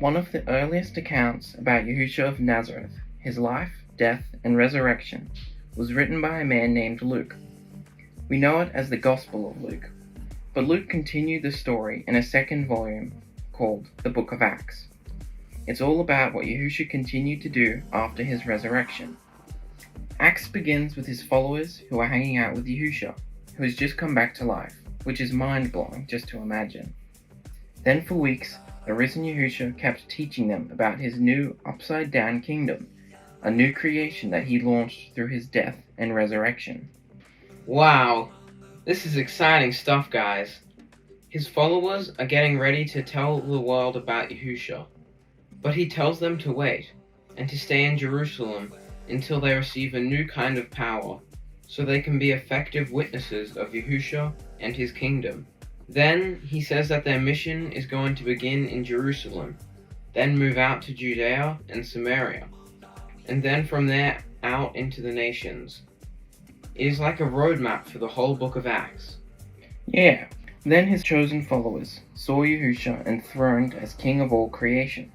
One of the earliest accounts about Yahusha of Nazareth, his life, death, and resurrection, was written by a man named Luke. We know it as the Gospel of Luke, but Luke continued the story in a second volume called the Book of Acts. It's all about what Yahusha continued to do after his resurrection. Acts begins with his followers who are hanging out with Yahusha, who has just come back to life, which is mind-blowing just to imagine. Then for weeks, the risen Yahusha kept teaching them about his new upside-down kingdom, a new creation that he launched through his death and resurrection. Wow, this is exciting stuff, guys. His followers are getting ready to tell the world about Yahusha, but he tells them to wait and to stay in Jerusalem until they receive a new kind of power, so they can be effective witnesses of Yahusha and his kingdom. Then he says that their mission is going to begin in Jerusalem, then move out to Judea and Samaria, and then from there out into the nations. It is like a roadmap for the whole book of Acts. Yeah, then his chosen followers saw Yahusha enthroned as king of all creation.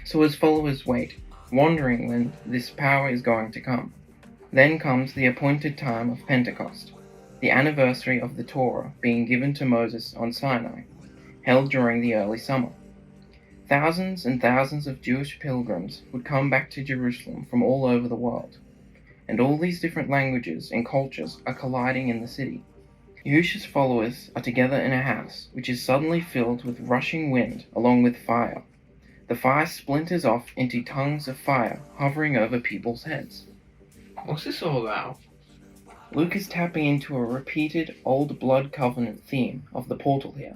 So his followers wait, wondering when this power is going to come. Then comes the appointed time of Pentecost, the anniversary of the Torah being given to Moses on Sinai, held during the early summer. Thousands and thousands of Jewish pilgrims would come back to Jerusalem from all over the world, and all these different languages and cultures are colliding in the city. Yahusha's followers are together in a house, which is suddenly filled with rushing wind along with fire. The fire splinters off into tongues of fire hovering over people's heads. What's this all about? Luke is tapping into a repeated Old Blood Covenant theme of the portal here.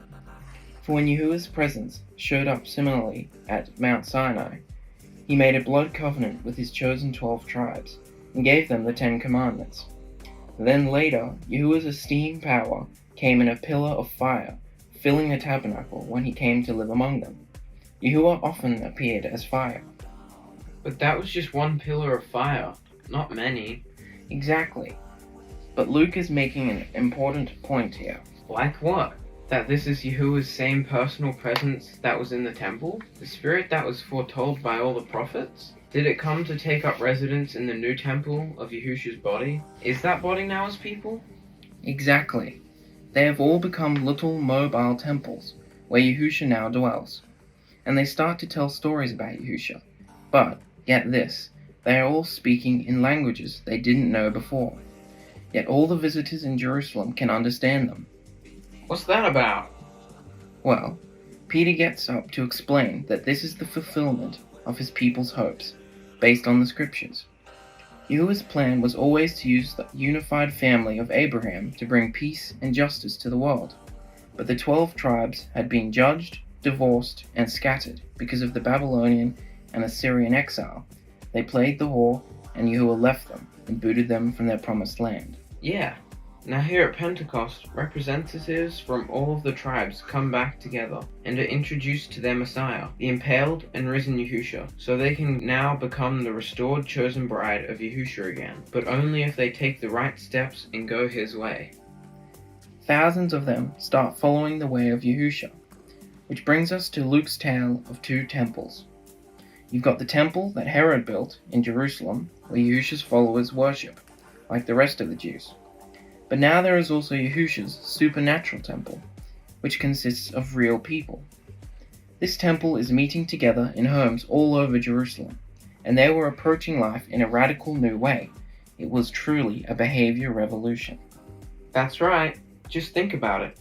For when Yahuwah's presence showed up similarly at Mount Sinai, he made a blood covenant with his chosen 12 tribes and gave them the 10 Commandments. Then later, Yahuwah's esteemed power came in a pillar of fire, filling the tabernacle when he came to live among them. Yahuwah often appeared as fire. But that was just one pillar of fire, not many. Exactly. But Luke is making an important point here. Like what? That this is Yahuwah's same personal presence that was in the temple? The spirit that was foretold by all the prophets? Did it come to take up residence in the new temple of Yahusha's body? Is that body now his people? Exactly. They have all become little mobile temples, where Yahusha now dwells. And they start to tell stories about Yahusha. But, get this, they are all speaking in languages they didn't know before. Yet all the visitors in Jerusalem can understand them. What's that about? Well, Peter gets up to explain that this is the fulfillment of his people's hopes, based on the scriptures. Yahuwah's plan was always to use the unified family of Abraham to bring peace and justice to the world. But the 12 tribes had been judged, divorced, and scattered because of the Babylonian and Assyrian exile. They played the whore, and Yahuwah left them and booted them from their promised land. Yeah. Now here at Pentecost, representatives from all of the tribes come back together and are introduced to their Messiah, the impaled and risen Yahusha, so they can now become the restored chosen bride of Yahusha again, but only if they take the right steps and go his way. Thousands of them start following the way of Yahusha, which brings us to Luke's tale of two temples. You've got the temple that Herod built in Jerusalem, where Yahusha's followers worship, like the rest of the Jews. But now there is also Yahusha's supernatural temple, which consists of real people. This temple is meeting together in homes all over Jerusalem, and they were approaching life in a radical new way. It was truly a behavior revolution. That's right. Just think about it.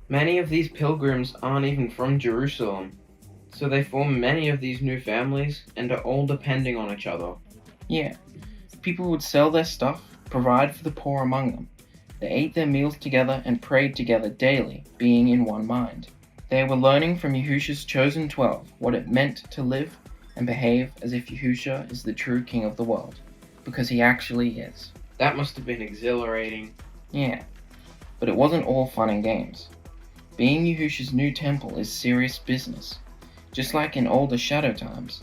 Many of these pilgrims aren't even from Jerusalem, so they form many of these new families and are all depending on each other. Yeah, people would sell their stuff, provide for the poor among them. They ate their meals together and prayed together daily, being in one mind. They were learning from Yahusha's chosen 12 what it meant to live and behave as if Yahusha is the true king of the world, because he actually is. That must have been exhilarating. Yeah, but it wasn't all fun and games. Being Yahusha's new temple is serious business, just like in older shadow times.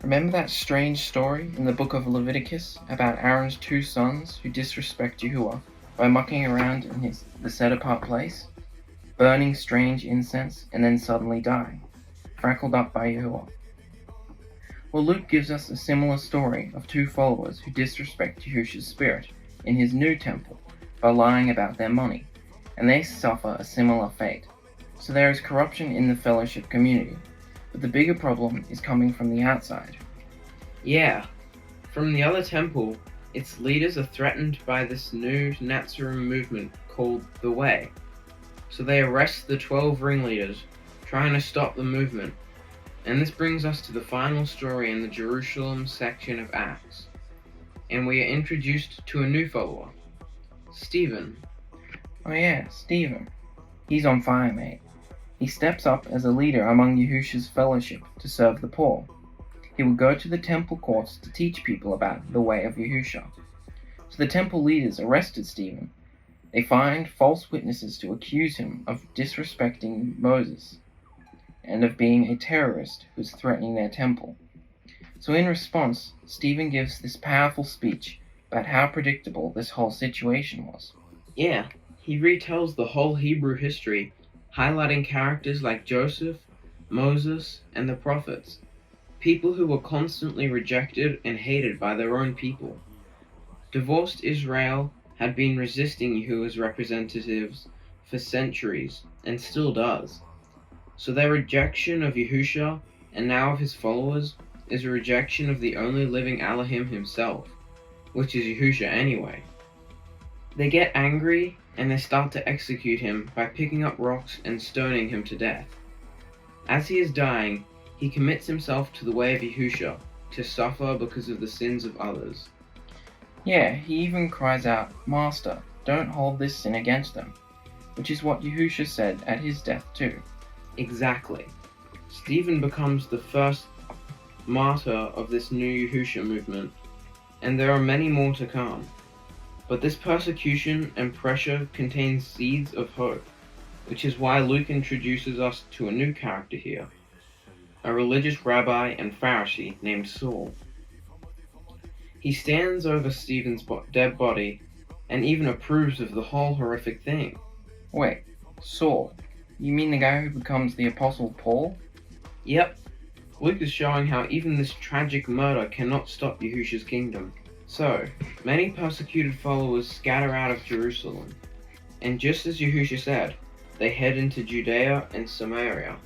Remember that strange story in the book of Leviticus about Aaron's 2 sons who disrespect Yahuwah by mucking around in the set-apart place, burning strange incense, and then suddenly dying? freckled up by Yahuwah. Well, Luke gives us a similar story of two followers who disrespect Yahusha's spirit in his new temple by lying about their money, and they suffer a similar fate. So there is corruption in the fellowship community, but the bigger problem is coming from the outside. Yeah, from the other temple, its leaders are threatened by this new Nazarene movement called the Way. So they arrest the 12 ringleaders, trying to stop the movement. And this brings us to the final story in the Jerusalem section of Acts. And we are introduced to a new follower, Stephen. Oh yeah, Stephen. He's on fire, mate. He steps up as a leader among Yahusha's fellowship to serve the poor. He would go to the temple courts to teach people about the way of Yahusha. So the temple leaders arrested Stephen. They find false witnesses to accuse him of disrespecting Moses and of being a terrorist who's threatening their temple. So in response, Stephen gives this powerful speech about how predictable this whole situation was. Yeah, he retells the whole Hebrew history, highlighting characters like Joseph, Moses, and the prophets, people who were constantly rejected and hated by their own people. Divorced Israel had been resisting Yahuwah's representatives for centuries, and still does. So their rejection of Yahusha, and now of his followers, is a rejection of the only living Elohim himself, which is Yahusha anyway. They get angry, and they start to execute him by picking up rocks and stoning him to death. As he is dying, he commits himself to the way of Yahusha, to suffer because of the sins of others. Yeah, he even cries out, "Master, don't hold this sin against them," which is what Yahusha said at his death too. Exactly. Stephen becomes the first martyr of this new Yahusha movement, and there are many more to come. But this persecution and pressure contains seeds of hope, which is why Luke introduces us to a new character here, a religious rabbi and Pharisee named Saul. He stands over Stephen's dead body and even approves of the whole horrific thing. Wait, Saul? You mean the guy who becomes the Apostle Paul? Yep. Luke is showing how even this tragic murder cannot stop Yahusha's kingdom. So, many persecuted followers scatter out of Jerusalem, and just as Yahusha said, they head into Judea and Samaria.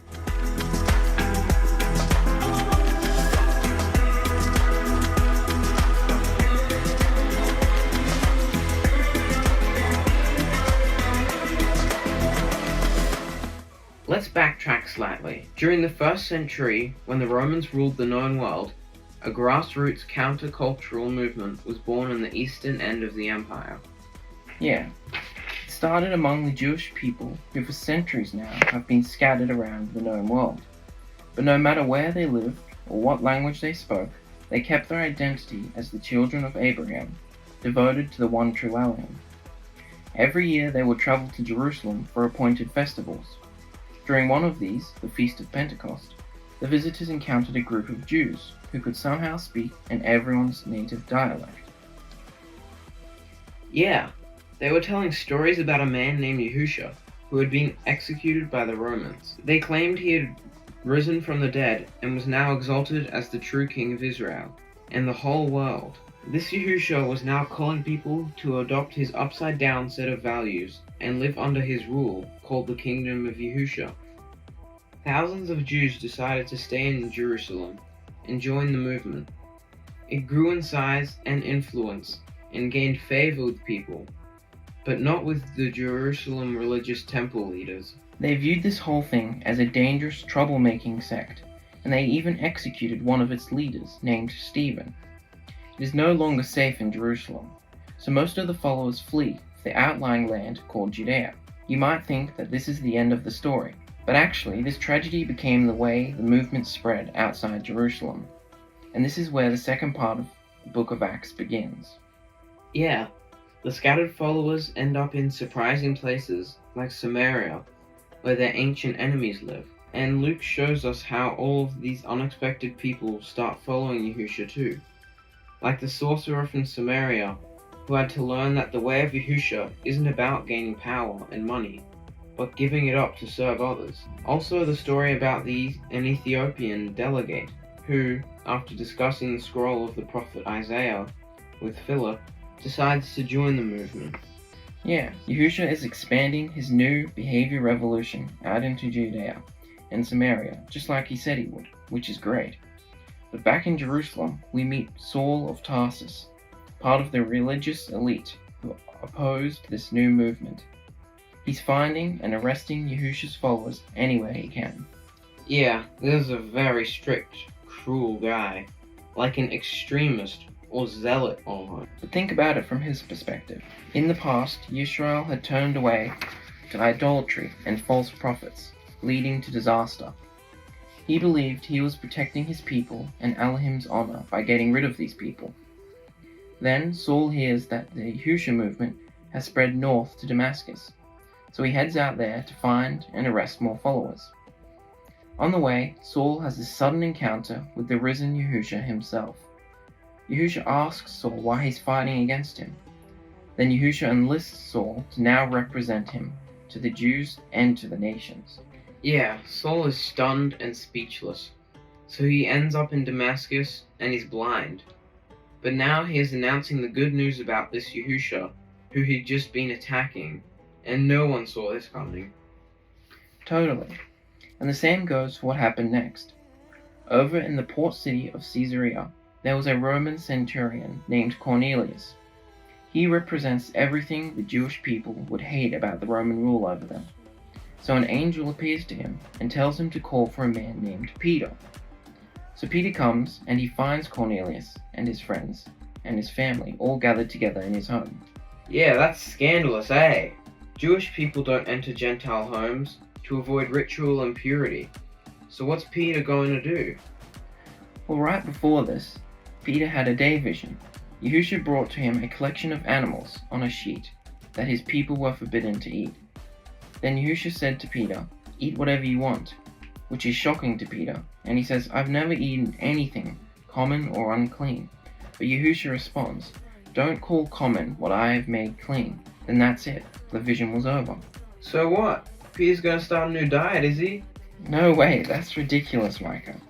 Let's backtrack slightly. During the 1st century, when the Romans ruled the known world, a grassroots countercultural movement was born in the eastern end of the empire. Yeah. It started among the Jewish people who for centuries now have been scattered around the known world. But no matter where they lived or what language they spoke, they kept their identity as the children of Abraham, devoted to the one true Elohim. Every year they would travel to Jerusalem for appointed festivals. During one of these, the Feast of Pentecost, the visitors encountered a group of Jews who could somehow speak in everyone's native dialect. Yeah, they were telling stories about a man named Yahusha who had been executed by the Romans. They claimed he had risen from the dead and was now exalted as the true king of Israel and the whole world. This Yahusha was now calling people to adopt his upside-down set of values and live under his rule, called the Kingdom of Yahusha. Thousands of Jews decided to stay in Jerusalem and join the movement. It grew in size and influence and gained favor with people, but not with the Jerusalem religious temple leaders. They viewed this whole thing as a dangerous, troublemaking sect, and they even executed one of its leaders, named Stephen. It is no longer safe in Jerusalem, so most of the followers flee to the outlying land called Judea. You might think that this is the end of the story, but actually this tragedy became the way the movement spread outside Jerusalem, and this is where the second part of the book of Acts begins. Yeah, the scattered followers end up in surprising places like Samaria, where their ancient enemies live, and Luke shows us how all of these unexpected people start following Yahusha too. Like the sorcerer from Samaria, who had to learn that the way of Yahusha isn't about gaining power and money, but giving it up to serve others. Also, the story about an Ethiopian delegate who, after discussing the scroll of the prophet Isaiah with Philip, decides to join the movement. Yeah, Yahusha is expanding his new behavior revolution out into Judea and Samaria, just like he said he would, which is great. But back in Jerusalem, we meet Saul of Tarsus, part of the religious elite who opposed this new movement. He's finding and arresting Yahusha's followers anywhere he can. Yeah, this is a very strict, cruel guy, like an extremist or zealot almost. But think about it from his perspective. In the past, Israel had turned away to idolatry and false prophets, leading to disaster. He believed he was protecting his people and Elohim's honor by getting rid of these people. Then Saul hears that the Yahusha movement has spread north to Damascus, so he heads out there to find and arrest more followers. On the way, Saul has this sudden encounter with the risen Yahusha himself. Yahusha asks Saul why he's fighting against him. Then Yahusha enlists Saul to now represent him to the Jews and to the nations. Yeah, Saul is stunned and speechless, so he ends up in Damascus and he's blind. But now he is announcing the good news about this Yahusha, who he'd just been attacking, and no one saw this coming. Totally. And the same goes for what happened next. Over in the port city of Caesarea, there was a Roman centurion named Cornelius. He represents everything the Jewish people would hate about the Roman rule over them. So an angel appears to him and tells him to call for a man named Peter. So Peter comes and he finds Cornelius and his friends and his family all gathered together in his home. Yeah, that's scandalous, eh? Jewish people don't enter Gentile homes to avoid ritual impurity. So what's Peter going to do? Well, right before this, Peter had a day vision. Yahusha brought to him a collection of animals on a sheet that his people were forbidden to eat. Then Yahusha said to Peter, "Eat whatever you want," which is shocking to Peter, and he says, "I've never eaten anything common or unclean." But Yahusha responds, "Don't call common what I have made clean." Then that's it. The vision was over. So what? Peter's going to start a new diet, is he? No way, that's ridiculous, Micah.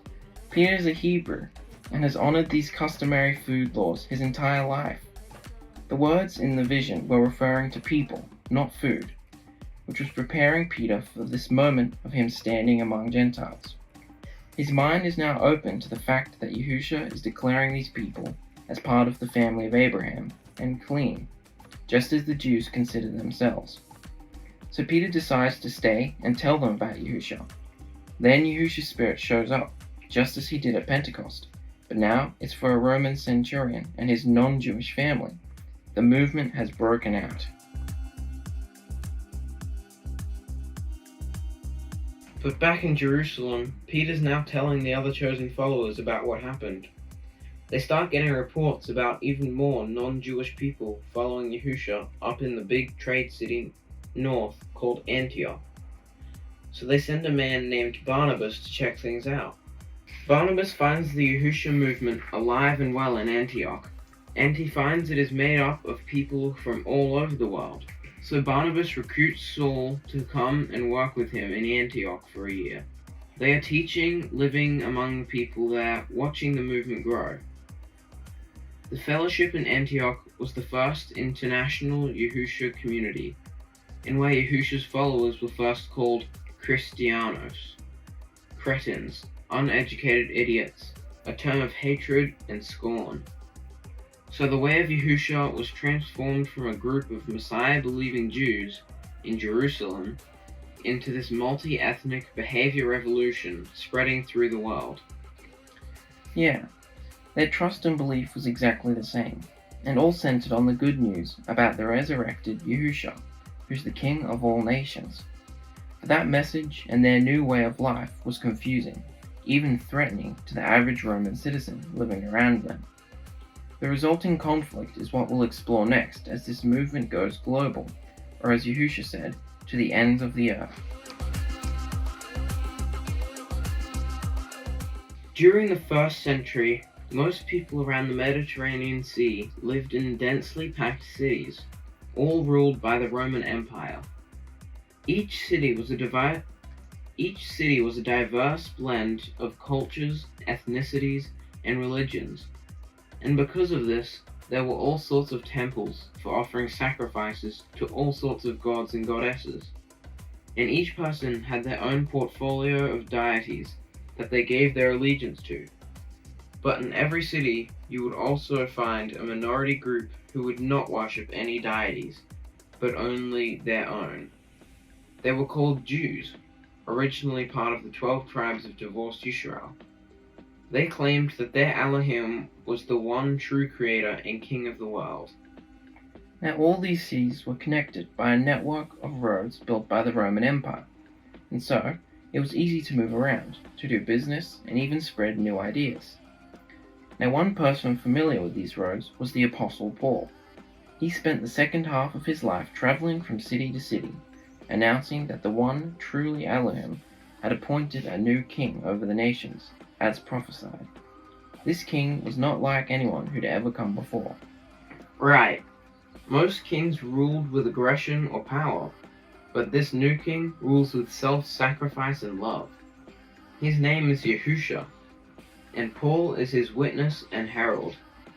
Peter is a Hebrew and has honored these customary food laws his entire life. The words in the vision were referring to people, not food, which was preparing Peter for this moment of him standing among Gentiles. His mind is now open to the fact that Yahusha is declaring these people as part of the family of Abraham and clean, just as the Jews consider themselves. So Peter decides to stay and tell them about Yahusha. Then Yahusha's spirit shows up, just as he did at Pentecost, but now it's for a Roman centurion and his non-Jewish family. The movement has broken out. But back in Jerusalem, Peter's now telling the other chosen followers about what happened. They start getting reports about even more non-Jewish people following Yahusha up in the big trade city north called Antioch. So they send a man named Barnabas to check things out. Barnabas finds the Yahusha movement alive and well in Antioch, and he finds it is made up of people from all over the world. So Barnabas recruits Saul to come and work with him in Antioch for a year. They are teaching, living among the people there, watching the movement grow. The fellowship in Antioch was the first international Yahusha community, in where Yahusha's followers were first called Christianos, cretins, uneducated idiots, a term of hatred and scorn. So the way of Yahusha was transformed from a group of Messiah-believing Jews in Jerusalem into this multi-ethnic behavior revolution spreading through the world. Yeah, their trust and belief was exactly the same, and all centered on the good news about the resurrected Yahusha, who's the King of all nations. But that message and their new way of life was confusing, even threatening to the average Roman citizen living around them. The resulting conflict is what we'll explore next as this movement goes global, or as Yahusha said, to the ends of the earth. During the 1st century, most people around the Mediterranean Sea lived in densely packed cities, all ruled by the Roman Empire. Each city was a diverse blend of cultures, ethnicities, and religions, and because of this, there were all sorts of temples for offering sacrifices to all sorts of gods and goddesses, and each person had their own portfolio of deities that they gave their allegiance to. But in every city, you would also find a minority group who would not worship any deities, but only their own. They were called Jews, originally part of the 12 tribes of divorced Israel. They claimed that their Elohim was the one true creator and king of the world. Now all these cities were connected by a network of roads built by the Roman Empire, and so it was easy to move around, to do business, and even spread new ideas. Now one person familiar with these roads was the Apostle Paul. He spent the second half of his life traveling from city to city, announcing that the one truly Elohim had appointed a new king over the nations, as prophesied. This king was not like anyone who'd ever come before. Right. Most kings ruled with aggression or power, but this new king rules with self-sacrifice and love. His name is Yahusha, and Paul is his witness and herald,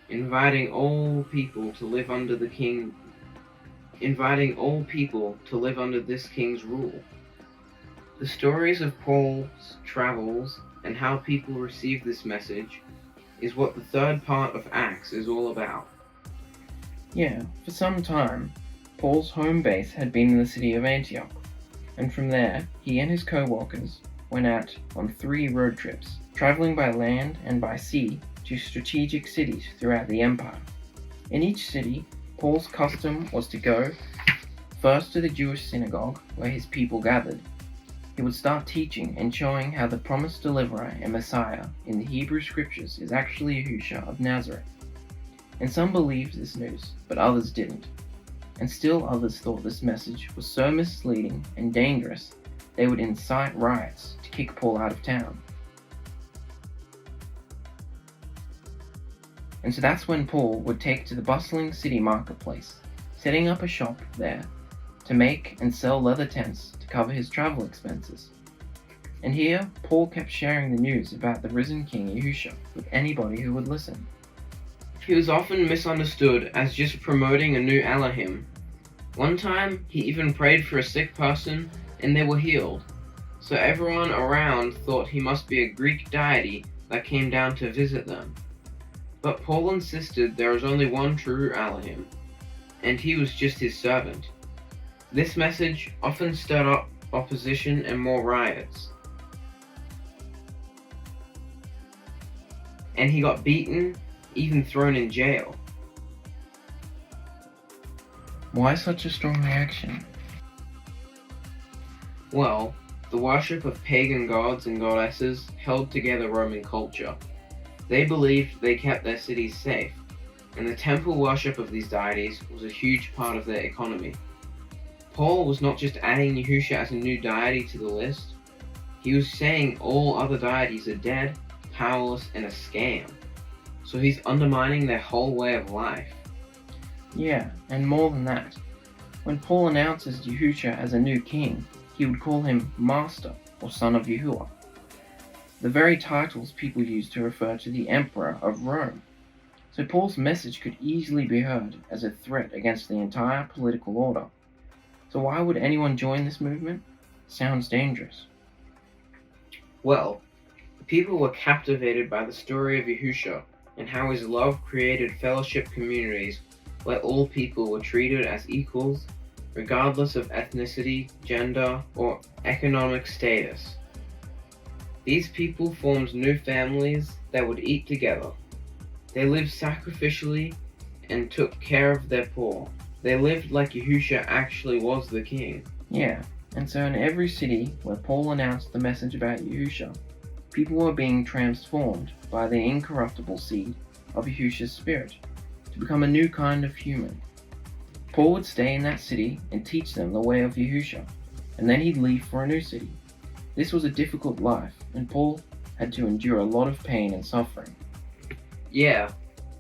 inviting all people to live under this king's rule. The stories of Paul's travels and how people receive this message is what the third part of Acts is all about. Yeah, for some time, Paul's home base had been in the city of Antioch, and from there, he and his co-workers went out on 3 road trips, traveling by land and by sea to strategic cities throughout the empire. In each city, Paul's custom was to go first to the Jewish synagogue where his people gathered. He would start teaching and showing how the promised deliverer and Messiah in the Hebrew scriptures is actually Yahusha of Nazareth. And some believed this news, but others didn't. And still others thought this message was so misleading and dangerous they would incite riots to kick Paul out of town. And so that's when Paul would take to the bustling city marketplace, setting up a shop there to make and sell leather tents to cover his travel expenses. And here, Paul kept sharing the news about the risen King Yahusha with anybody who would listen. He was often misunderstood as just promoting a new Elohim. One time, he even prayed for a sick person and they were healed. So everyone around thought he must be a Greek deity that came down to visit them. But Paul insisted there was only one true Elohim, and he was just his servant. This message often stirred up opposition and more riots. And he got beaten, even thrown in jail. Why such a strong reaction? Well, the worship of pagan gods and goddesses held together Roman culture. They believed they kept their cities safe, and the temple worship of these deities was a huge part of their economy. Paul was not just adding Yahusha as a new deity to the list, he was saying all other deities are dead, powerless, and a scam. So he's undermining their whole way of life. Yeah, and more than that. When Paul announces Yahusha as a new king, he would call him Master or Son of Yahuwah, the very titles people use to refer to the Emperor of Rome. So Paul's message could easily be heard as a threat against the entire political order. So why would anyone join this movement? Sounds dangerous. Well, people were captivated by the story of Yahusha and how his love created fellowship communities where all people were treated as equals, regardless of ethnicity, gender, or economic status. These people formed new families that would eat together. They lived sacrificially and took care of their poor. They lived like Yahusha actually was the king. Yeah, and so in every city where Paul announced the message about Yahusha, people were being transformed by the incorruptible seed of Yahusha's spirit to become a new kind of human. Paul would stay in that city and teach them the way of Yahusha, and then he'd leave for a new city. This was a difficult life, and Paul had to endure a lot of pain and suffering. Yeah,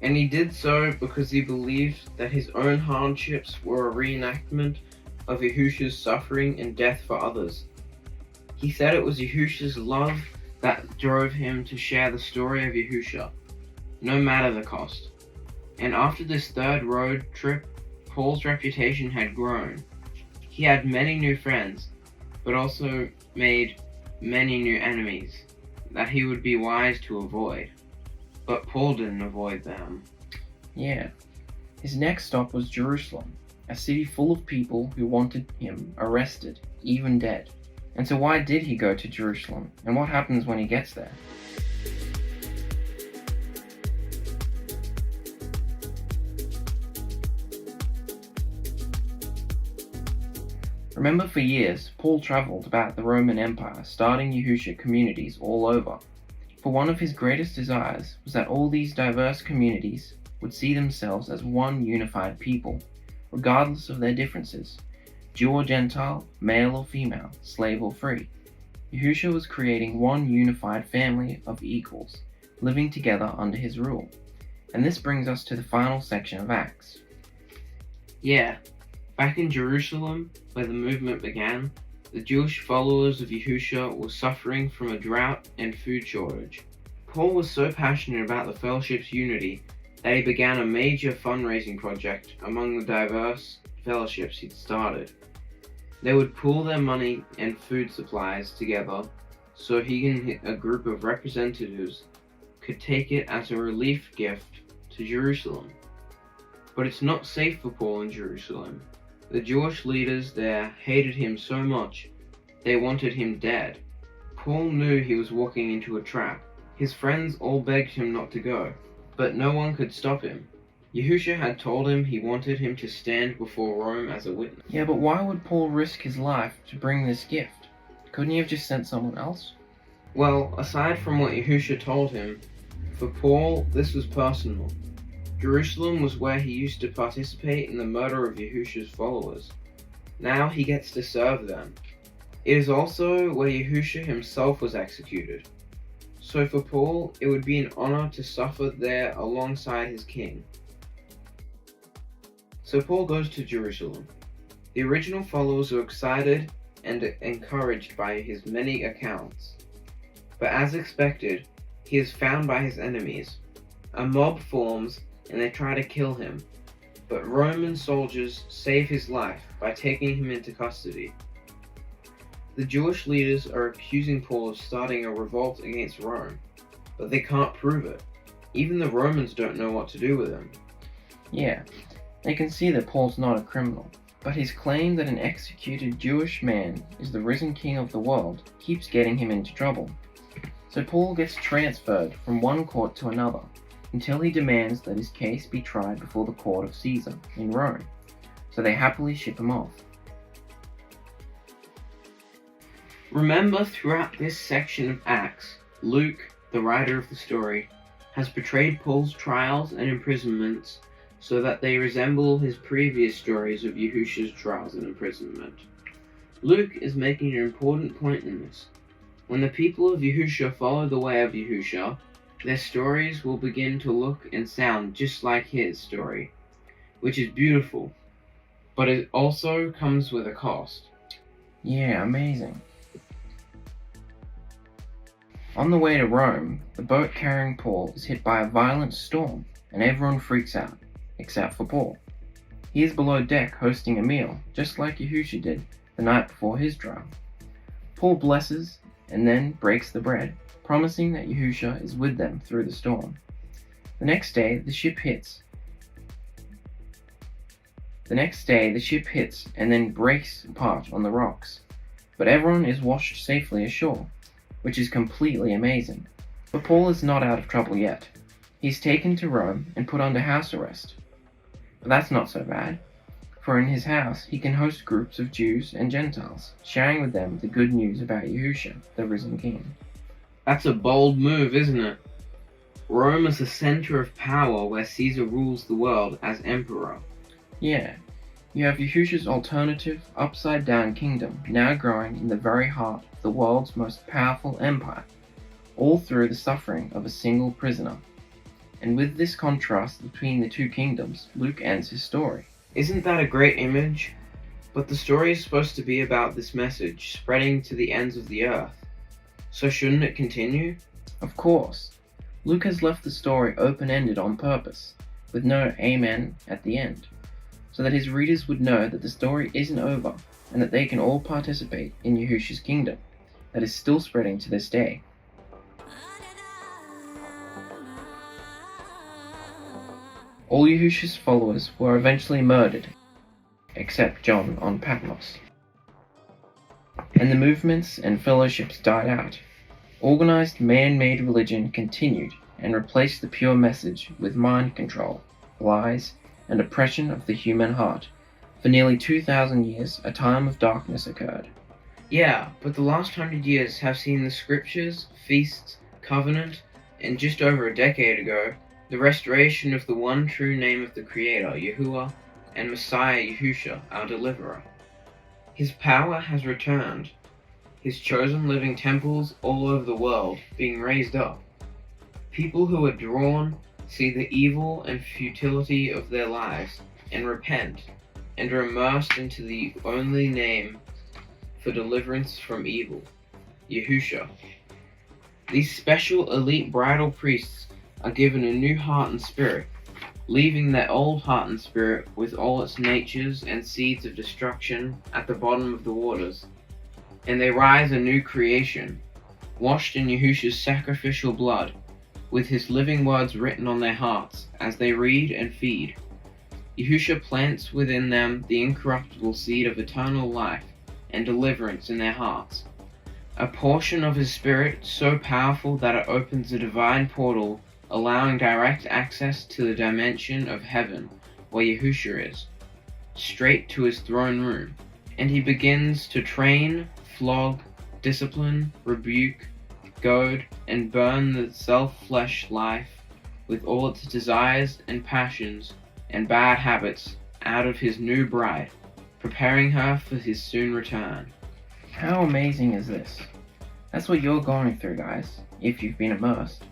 and he did so because he believed that his own hardships were a reenactment of Yahusha's suffering and death for others. He said it was Yahusha's love that drove him to share the story of Yahusha, no matter the cost. And after this third road trip, Paul's reputation had grown. He had many new friends, but also made many new enemies that he would be wise to avoid. But Paul didn't avoid them. Yeah. His next stop was Jerusalem, a city full of people who wanted him arrested, even dead. And so why did he go to Jerusalem, and what happens when he gets there? Remember, for years, Paul traveled about the Roman Empire, starting Yahusha communities all over. For one of his greatest desires was that all these diverse communities would see themselves as one unified people, regardless of their differences, Jew or Gentile, male or female, slave or free. Yahusha was creating one unified family of equals, living together under his rule. And this brings us to the final section of Acts. Yeah, back in Jerusalem, where the movement began, the Jewish followers of Yahusha were suffering from a drought and food shortage. Paul was so passionate about the fellowship's unity that he began a major fundraising project among the diverse fellowships he'd started. They would pool their money and food supplies together so he and a group of representatives could take it as a relief gift to Jerusalem. But it's not safe for Paul in Jerusalem. The Jewish leaders there hated him so much, they wanted him dead. Paul knew he was walking into a trap. His friends all begged him not to go, but no one could stop him. Yahusha had told him he wanted him to stand before Rome as a witness. Yeah, but why would Paul risk his life to bring this gift? Couldn't he have just sent someone else? Well, aside from what Yahusha told him, for Paul, this was personal. Jerusalem was where he used to participate in the murder of Yahusha's followers. Now he gets to serve them. It is also where Yahusha himself was executed. So for Paul, it would be an honor to suffer there alongside his king. So Paul goes to Jerusalem. The original followers are excited and encouraged by his many accounts. But as expected, he is found by his enemies. A mob forms and they try to kill him, but Roman soldiers save his life by taking him into custody. The Jewish leaders are accusing Paul of starting a revolt against Rome, but they can't prove it. Even the Romans don't know what to do with him. Yeah, they can see that Paul's not a criminal, but his claim that an executed Jewish man is the risen king of the world keeps getting him into trouble. So Paul gets transferred from one court to another, until he demands that his case be tried before the court of Caesar in Rome, so they happily ship him off. Remember, throughout this section of Acts, Luke, the writer of the story, has portrayed Paul's trials and imprisonments so that they resemble his previous stories of Yahusha's trials and imprisonment. Luke is making an important point in this. When the people of Yahusha follow the way of Yahusha, their stories will begin to look and sound just like his story, which is beautiful, but it also comes with a cost. Yeah, amazing. On the way to Rome, the boat carrying Paul is hit by a violent storm, and everyone freaks out, except for Paul. He is below deck hosting a meal, just like Yahusha did the night before his trial. Paul blesses and then breaks the bread, promising that Yahusha is with them through the storm. The next day, the ship hits and then breaks apart on the rocks, but everyone is washed safely ashore, which is completely amazing. But Paul is not out of trouble yet. He's taken to Rome and put under house arrest. But that's not so bad, for in his house he can host groups of Jews and Gentiles, sharing with them the good news about Yahusha, the risen king. That's a bold move, isn't it? Rome is the center of power where Caesar rules the world as emperor. Yeah, you have Yahusha's alternative, upside-down kingdom now growing in the very heart of the world's most powerful empire, all through the suffering of a single prisoner. And with this contrast between the two kingdoms, Luke ends his story. Isn't that a great image? But the story is supposed to be about this message spreading to the ends of the earth. So shouldn't it continue? Of course. Luke has left the story open-ended on purpose, with no amen at the end, so that his readers would know that the story isn't over and that they can all participate in Yahusha's kingdom that is still spreading to this day. All Yahusha's followers were eventually murdered, except John on Patmos. And the movements and fellowships died out. Organized man-made religion continued and replaced the pure message with mind control, lies, and oppression of the human heart. For nearly 2,000 years, a time of darkness occurred. Yeah, but the last 100 years have seen the scriptures, feasts, covenant, and just over a decade ago, the restoration of the one true name of the Creator, Yahuwah, and Messiah Yahusha, our deliverer. His power has returned, his chosen living temples all over the world being raised up. People who are drawn see the evil and futility of their lives and repent, and are immersed into the only name for deliverance from evil, Yahusha. These special elite bridal priests are given a new heart and spirit, leaving their old heart and spirit with all its natures and seeds of destruction at the bottom of the waters, and they rise a new creation, washed in Yahusha's sacrificial blood, with his living words written on their hearts as they read and feed. Yahusha plants within them the incorruptible seed of eternal life and deliverance in their hearts, a portion of his spirit so powerful that it opens a divine portal allowing direct access to the dimension of heaven where Yahusha is, straight to his throne room, and he begins to train, flog, discipline, rebuke, goad, and burn the self-flesh life with all its desires and passions and bad habits out of his new bride, preparing her for his soon return. How amazing is this? That's what you're going through, guys, if you've been immersed.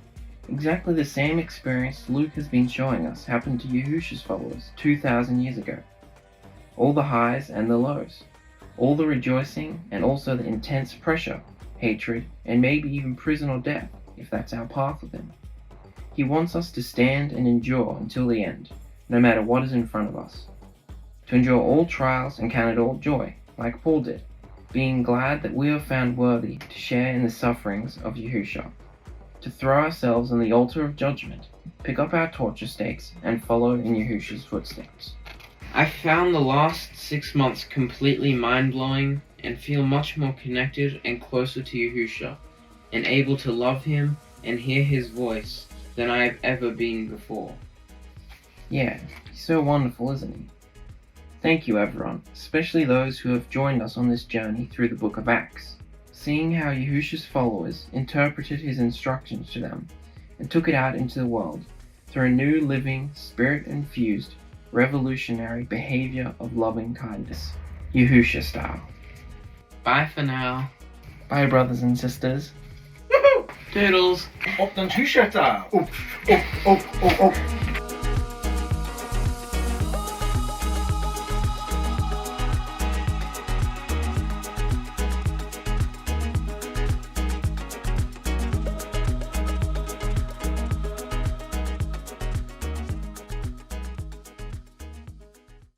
Exactly the same experience Luke has been showing us happened to Yahusha's followers 2,000 years ago. All the highs and the lows, all the rejoicing and also the intense pressure, hatred, and maybe even prison or death, if that's our path with him. He wants us to stand and endure until the end, no matter what is in front of us. To endure all trials and count it all joy, like Paul did, being glad that we are found worthy to share in the sufferings of Yahusha. To throw ourselves on the altar of judgment, pick up our torture stakes, and follow in Yahusha's footsteps. I found the last 6 months completely mind-blowing and feel much more connected and closer to Yahusha, and able to love him and hear his voice than I have ever been before. Yeah, he's so wonderful, isn't he? Thank you everyone, especially those who have joined us on this journey through the book of Acts. Seeing how Yahusha's followers interpreted his instructions to them and took it out into the world through a new living, spirit-infused, revolutionary behavior of loving kindness, Yahusha style. Bye for now. Bye brothers and sisters. Toodles. Op dan t-shirt aan. Op.